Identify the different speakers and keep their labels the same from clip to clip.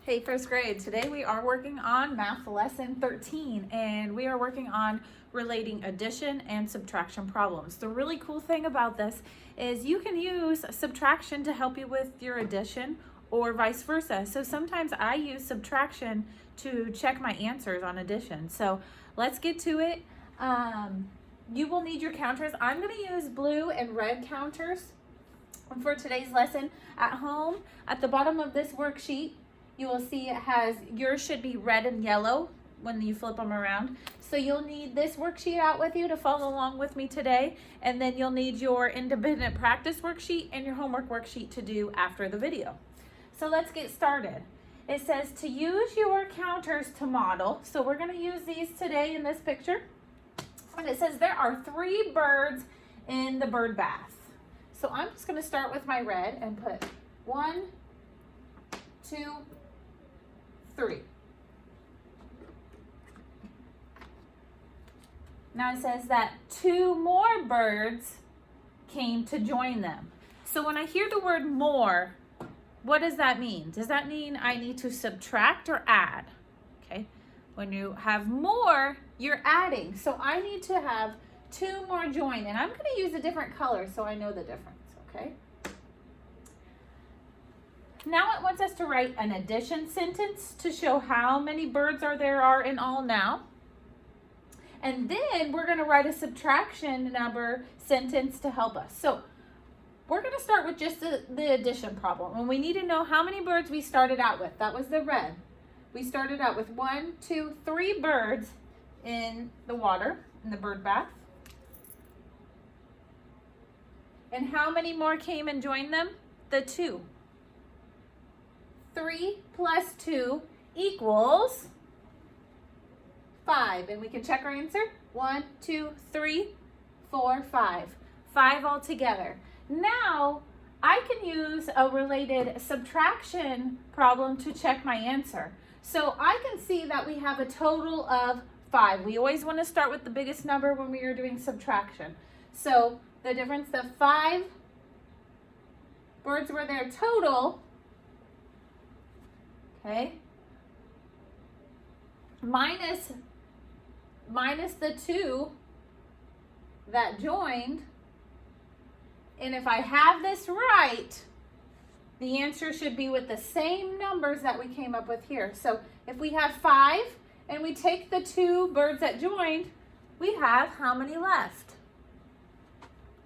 Speaker 1: Hey, first grade. Today we are working on math lesson 13 and we are working on relating addition and subtraction problems. The really cool thing about this is you can use subtraction to help you with your addition or vice versa. So sometimes I use subtraction to check my answers on addition. So let's get to it. You will need your counters. I'm going to use blue and red counters for today's lesson. At home, at the bottom of this worksheet, you will see it has, yours should be red and yellow when you flip them around. So you'll need this worksheet out with you to follow along with me today. And then you'll need your independent practice worksheet and your homework worksheet to do after the video. So let's get started. It says to use your counters to model. So we're going to use these today in this picture. And it says there are 3 birds in the bird bath. So I'm just going to start with my red and put 1, 2, 3. Now it says that 2 more birds came to join them. So when I hear the word more, what does that mean? Does that mean I need to subtract or add? Okay. When you have more, you're adding. So I need to have 2 more join. And I'm going to use a different color so I know the difference. Okay. Now it wants us to write an addition sentence to show how many birds there are in all now. And then we're going to write a subtraction number sentence to help us. So we're going to start with just the addition problem. And we need to know how many birds we started out with. That was the red. We started out with 1, 2, 3 birds in the water, in the bird bath. And how many more came and joined them? The 2. 3 plus 2 equals 5. And we can check our answer. 1, 2, 3, 4, 5. 5 altogether. Now, I can use a related subtraction problem to check my answer. So I can see that we have a total of 5. We always want to start with the biggest number when we are doing subtraction. So the difference of 5 birds were there total. Okay, minus the 2 that joined, and if I have this right, the answer should be with the same numbers that we came up with here. So if we have 5 and we take the 2 birds that joined, we have how many left?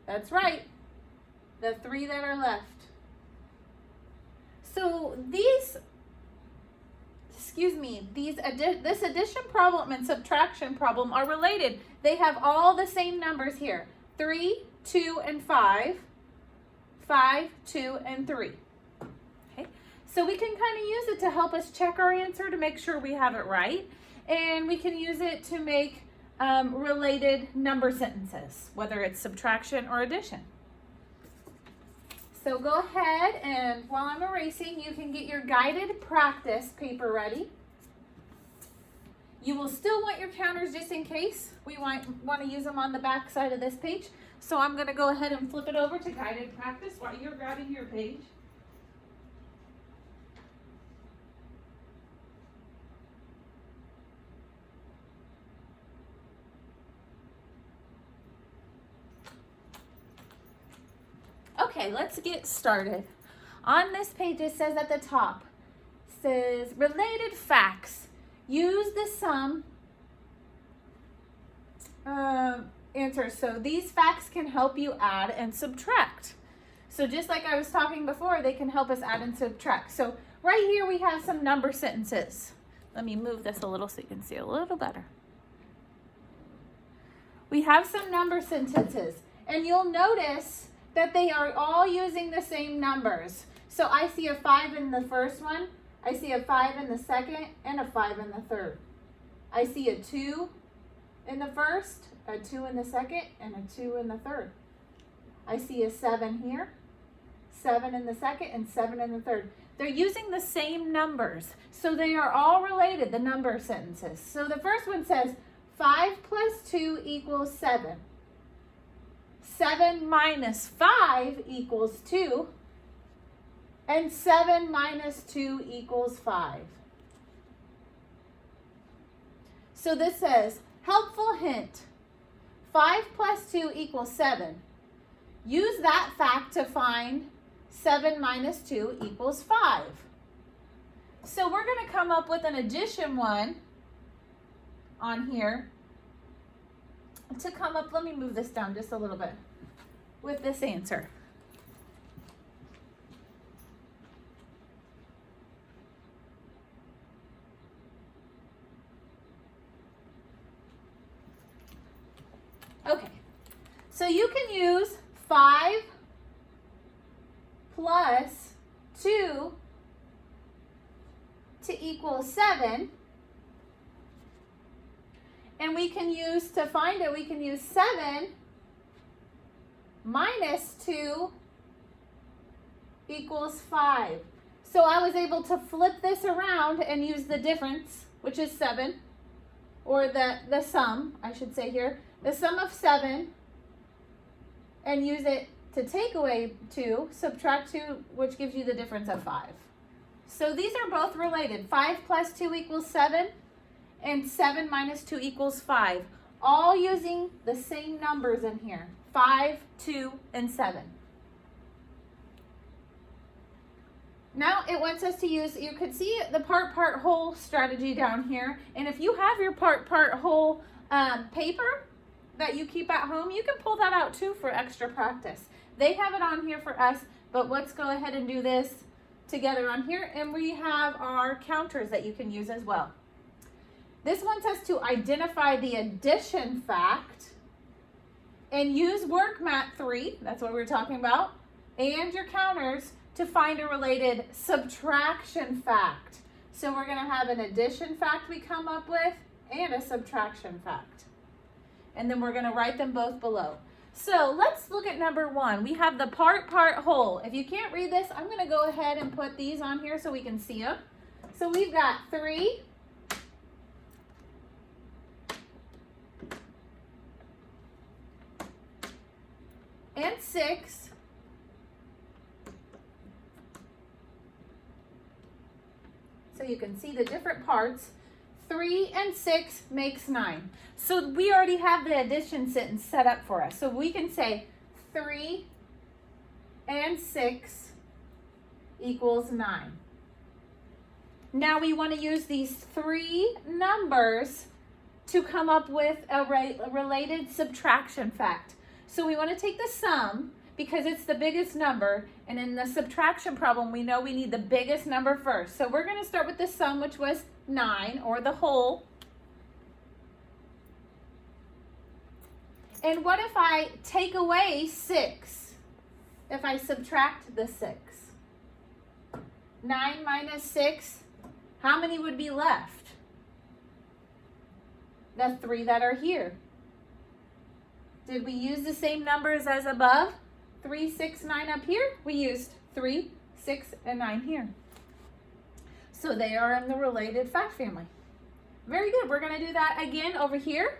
Speaker 1: That's right, the 3 that are left. So this addition problem and subtraction problem are related. They have all the same numbers here. 3, 2, and 5. 5, 2, and 3. Okay, so we can kind of use it to help us check our answer to make sure we have it right. And we can use it to make related number sentences, whether it's subtraction or addition. So go ahead and while I'm erasing, you can get your guided practice paper ready. You will still want your counters just in case we want to use them on the back side of this page. So I'm going to go ahead and flip it over to guided practice while you're grabbing your page. Okay, let's get started. On this page, it says at the top, says related facts. Use the sum answers. So these facts can help you add and subtract. So just like I was talking before, they can help us add and subtract. So right here we have some number sentences. Let me move this a little so you can see a little better. We have some number sentences, and you'll notice that they are all using the same numbers. So I see a 5 in the first one, I see a 5 in the second, and a 5 in the third. I see a 2 in the first, a 2 in the second, and a 2 in the third. I see a 7 here, 7 in the second, and 7 in the third. They're using the same numbers, so they are all related, the number sentences. So the first one says 5 plus 2 equals 7. 7 minus 5 equals 2. And 7 minus 2 equals 5. So this says, helpful hint, 5 plus 2 equals 7. Use that fact to find 7 minus 2 equals 5. So we're going to come up with an addition one on here to come up, let me move this down just a little bit, with this answer. Okay, so you can use 5 plus 2 to equal 7. And we can use, to find it, we can use 7 minus 2 equals 5. So I was able to flip this around and use the difference, which is 7, or the sum, I should say here, the sum of 7, and use it to take away 2, subtract 2, which gives you the difference of 5. So these are both related. 5 plus 2 equals 7, and 7 minus 2 equals 5. All using the same numbers in here, 5, 2, and 7. Now it wants us to use, you could see the part-whole strategy down here. And if you have your part-whole paper that you keep at home, you can pull that out too for extra practice. They have it on here for us, but let's go ahead and do this together on here. And we have our counters that you can use as well. This wants us to identify the addition fact and use work mat 3, that's what we were talking about, and your counters to find a related subtraction fact. So we're going to have an addition fact we come up with and a subtraction fact. And then we're going to write them both below. So let's look at number 1. We have the part-whole. If you can't read this, I'm going to go ahead and put these on here so we can see them. So we've got 3 and 6 so you can see the different parts. 3 and 6 makes 9. So we already have the addition sentence set up for us. So we can say 3 and 6 equals 9. Now we want to use these 3 numbers to come up with a related subtraction fact. So we want to take the sum because it's the biggest number, and in the subtraction problem we know we need the biggest number first. So we're going to start with the sum, which was 9, or the whole. And what if I take away 6? If I subtract the 6? 9 minus 6, how many would be left? The 3 that are here. Did we use the same numbers as above? 3, 6, 9 up here? We used 3, 6, and 9 here. So they are in the related fact family. Very good. We're going to do that again over here.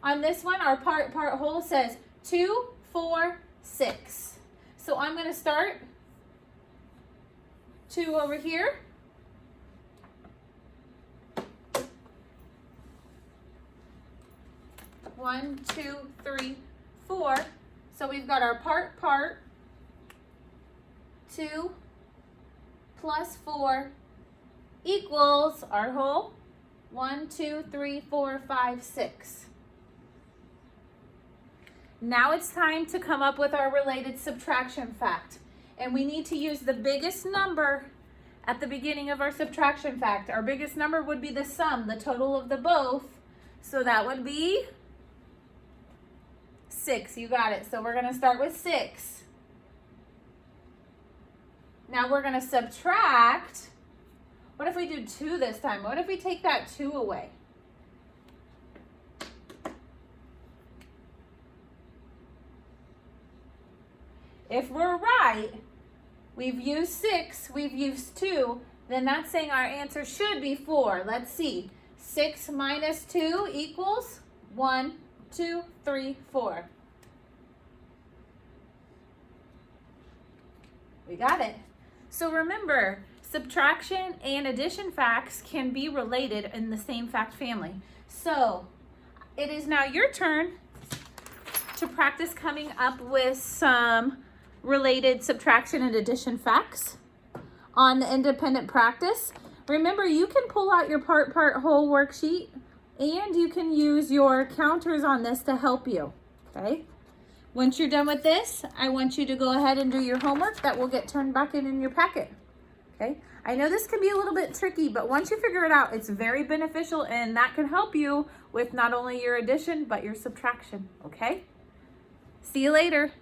Speaker 1: On this one, our part-whole says 2, 4, 6. So I'm going to start 2 over here. One, 2, 3, 4. So we've got our part, 2 plus 4 equals our whole. 1, 2, 3, 4, 5, 6. Now it's time to come up with our related subtraction fact. And we need to use the biggest number at the beginning of our subtraction fact. Our biggest number would be the sum, the total of the both. So that would be 6. You got it. So we're going to start with 6. Now we're going to subtract. What if we do 2 this time? What if we take that 2 away? If we're right, we've used 6, we've used 2, then that's saying our answer should be 4. Let's see. 6 minus 2 equals 1, 2, 3, 4. We got it. So remember, subtraction and addition facts can be related in the same fact family. So it is now your turn to practice coming up with some related subtraction and addition facts on the independent practice. Remember, you can pull out your part, whole worksheet, and you can use your counters on this to help you, okay? Once you're done with this, I want you to go ahead and do your homework. That will get turned back in your packet, okay? I know this can be a little bit tricky, but once you figure it out, it's very beneficial, and that can help you with not only your addition, but your subtraction, okay? See you later.